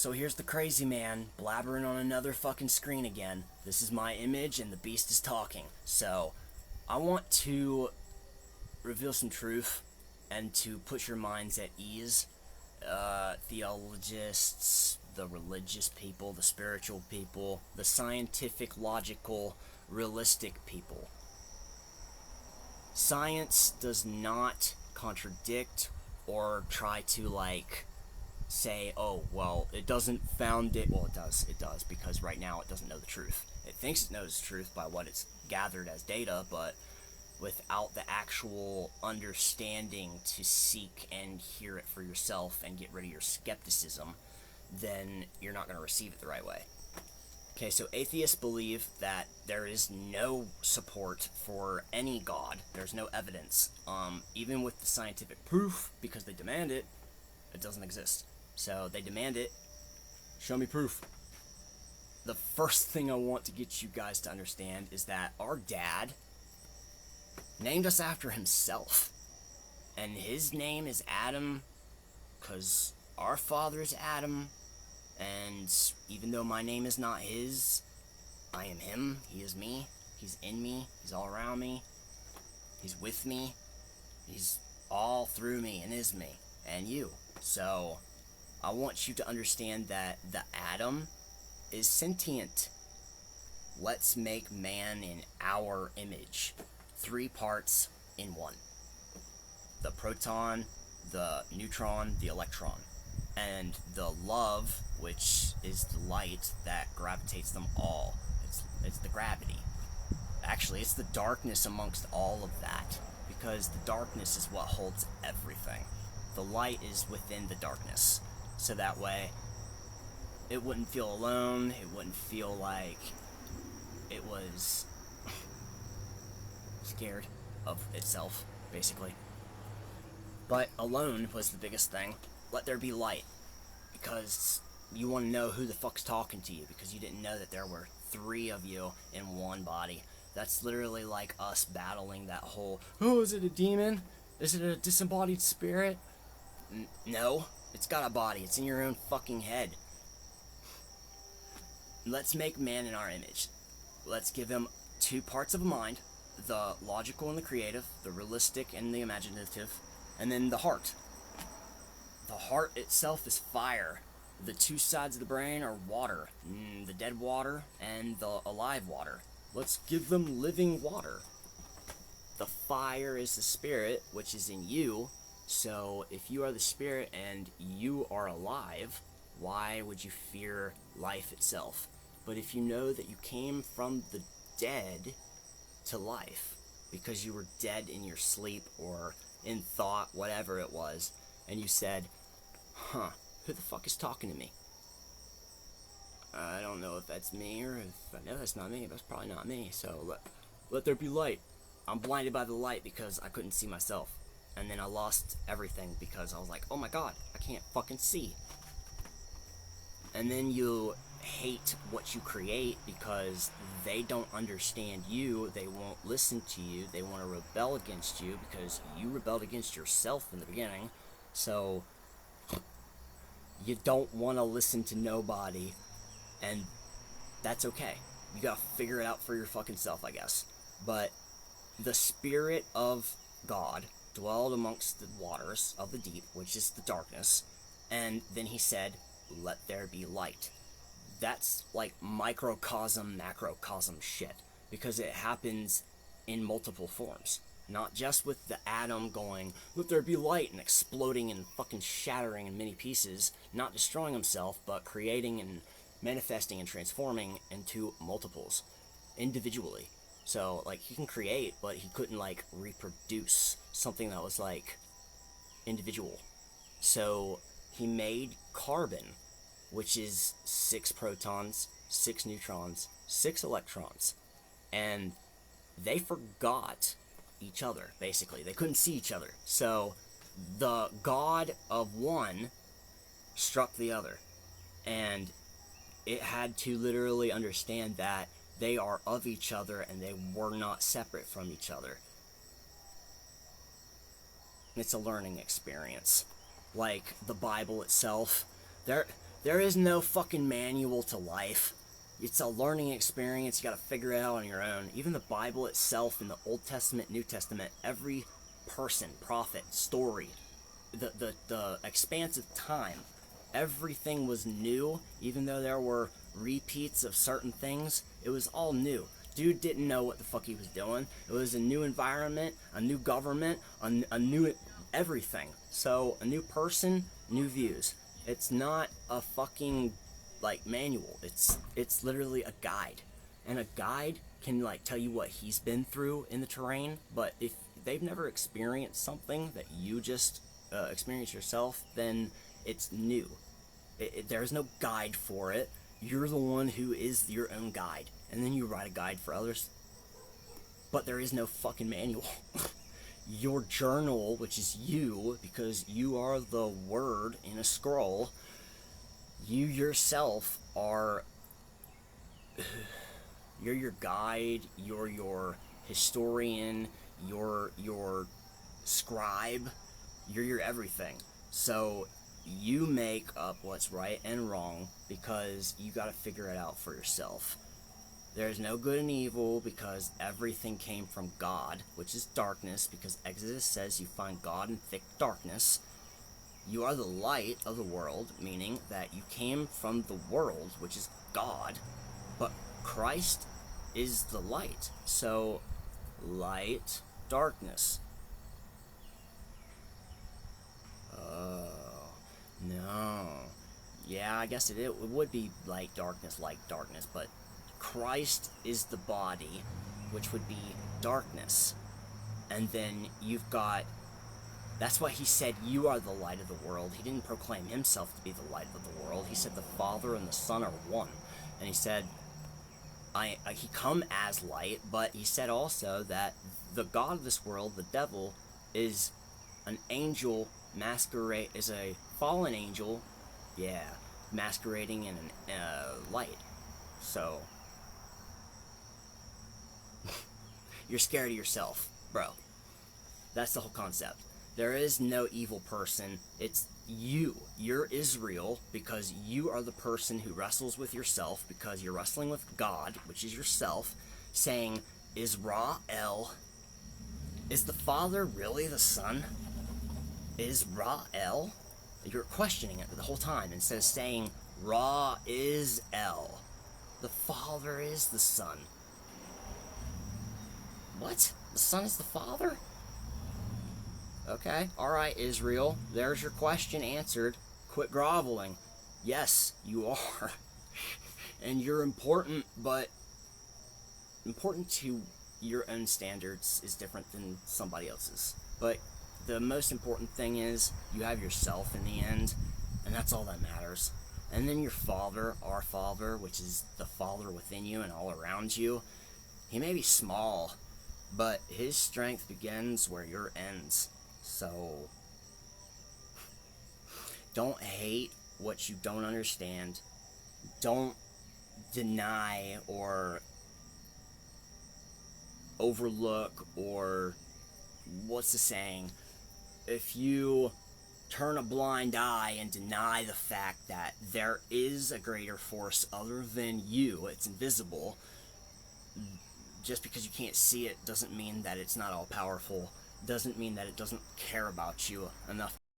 So here's the crazy man blabbering on another fucking screen again. This is my image and the beast is talking. So I want to reveal some truth and to put your minds at ease. Theologists, the religious people, the spiritual people, the scientific, logical, realistic people. Science does not contradict or try to say, oh, well, it doesn't found it. Well, it does, because right now it doesn't know the truth. It thinks it knows the truth by what it's gathered as data, but without the actual understanding to seek and hear it for yourself and get rid of your skepticism, then you're not going to receive it the right way. Okay, so atheists believe that there is no support for any god. There's no evidence. Even with the scientific proof, because they demand it, it doesn't exist. So they demand it. Show me proof. The first thing I want to get you guys to understand is that our dad named us after himself. And his name is Adam because our father is Adam. And even though my name is not his, I am him. He is me. He's in me. He's all around me. He's with me. He's all through me and is me and you. So I want you to understand that the atom is sentient. Let's make man in our image. 3 parts in one. The proton, the neutron, the electron. And the love, which is the light that gravitates them all. It's the gravity. Actually, it's the darkness amongst all of that, because the darkness is what holds everything. The light is within the darkness, so that way it wouldn't feel alone, it wouldn't feel like it was scared of itself, basically. But alone was the biggest thing. Let there be light, because you want to know who the fuck's talking to you, because you didn't know that there were 3 of you in one body. That's literally like us battling that whole, oh, is it a demon? Is it a disembodied spirit? No, it's got a body. It's in your own fucking head. Let's make man in our image. Let's give him 2 parts of a mind, the logical and the creative, the realistic and the imaginative, and then the heart. The heart itself is fire. The 2 sides of the brain are water, the dead water and the alive water. Let's give them living water. The fire is the spirit, which is in you. So if you are the spirit and you are alive, why would you fear life itself? But if you know that you came from the dead to life, because you were dead in your sleep or in thought, whatever it was, and you said, huh, who the fuck is talking to me? I don't know if that's me, or if I know that's not me, but it's probably not me, so let there be light. I'm blinded by the light because I couldn't see myself. And then I lost everything because I was like, oh my god, I can't fucking see. And then you hate what you create because they don't understand you, they won't listen to you, they want to rebel against you because you rebelled against yourself in the beginning. So you don't want to listen to nobody, and that's okay. You gotta figure it out for your fucking self, I guess. But the spirit of God dwelled amongst the waters of the deep, which is the darkness, and then he said, let there be light. That's like microcosm, macrocosm shit, because it happens in multiple forms. Not just with the atom going, let there be light, and exploding and fucking shattering in many pieces, not destroying himself, but creating and manifesting and transforming into multiples, individually. So, he can create, but he couldn't, reproduce something that was, individual. So, he made carbon, which is 6 protons, 6 neutrons, 6 electrons. And they forgot each other, basically. They couldn't see each other. So, the god of one struck the other. And it had to literally understand that they are of each other and they were not separate from each other. It's a learning experience. Like the Bible itself, there There is no fucking manual to life. It's a learning experience. You gotta figure it out on your own. Even the Bible itself, in the Old Testament, New Testament, every person, prophet, story, the expanse of time, everything was new. Even though there were repeats of certain things, it was all new. Dude didn't know what the fuck he was doing. It was a new environment, a new government, a new everything. So a new person, new views. It's not a fucking like manual. It's literally a guide, and a guide can like tell you what he's been through in the terrain. But if they've never experienced something that you just experienced yourself, then it's new. There's no guide for it. You're the one who is your own guide, and then you write a guide for others. But there is no fucking manual. Your journal, which is you, because you are the word in a scroll, you yourself are, you're your guide, you're your historian, you're your scribe, you're your everything. So you make up what's right and wrong because you gotta figure it out for yourself. There's no good and evil because everything came from God, which is darkness, because Exodus says you find God in thick darkness. You are the light of the world, meaning that you came from the world, which is God, but Christ is the light. So, light, darkness. Oh, no. Yeah, I guess it would be light, darkness, but Christ is the body, which would be darkness. And then you've got, that's why he said you are the light of the world. He didn't proclaim himself to be the light of the world. He said the Father and the Son are one. And he said, he come as light, but he said also that the God of this world, the devil, is an angel is a fallen angel, masquerading in light. So, you're scared of yourself, bro. That's the whole concept. There is no evil person. It's you. You're Israel because you are the person who wrestles with yourself, because you're wrestling with God, which is yourself, saying, Israel. Is the Father really the Son? Israel? You're questioning it the whole time instead of saying, Ra is El. The Father is the Son. What? The Son is the Father? Okay, alright, Israel. There's your question answered. Quit groveling. Yes, you are. And you're important, but important to your own standards is different than somebody else's. But the most important thing is you have yourself in the end, and that's all that matters. And then your Father, our Father, which is the Father within you and all around you, he may be small, but his strength begins where your ends. So, don't hate what you don't understand. Don't deny or overlook, or what's the saying? If you turn a blind eye and deny the fact that there is a greater force other than you, it's invisible, just because you can't see it doesn't mean that it's not all powerful, doesn't mean that it doesn't care about you enough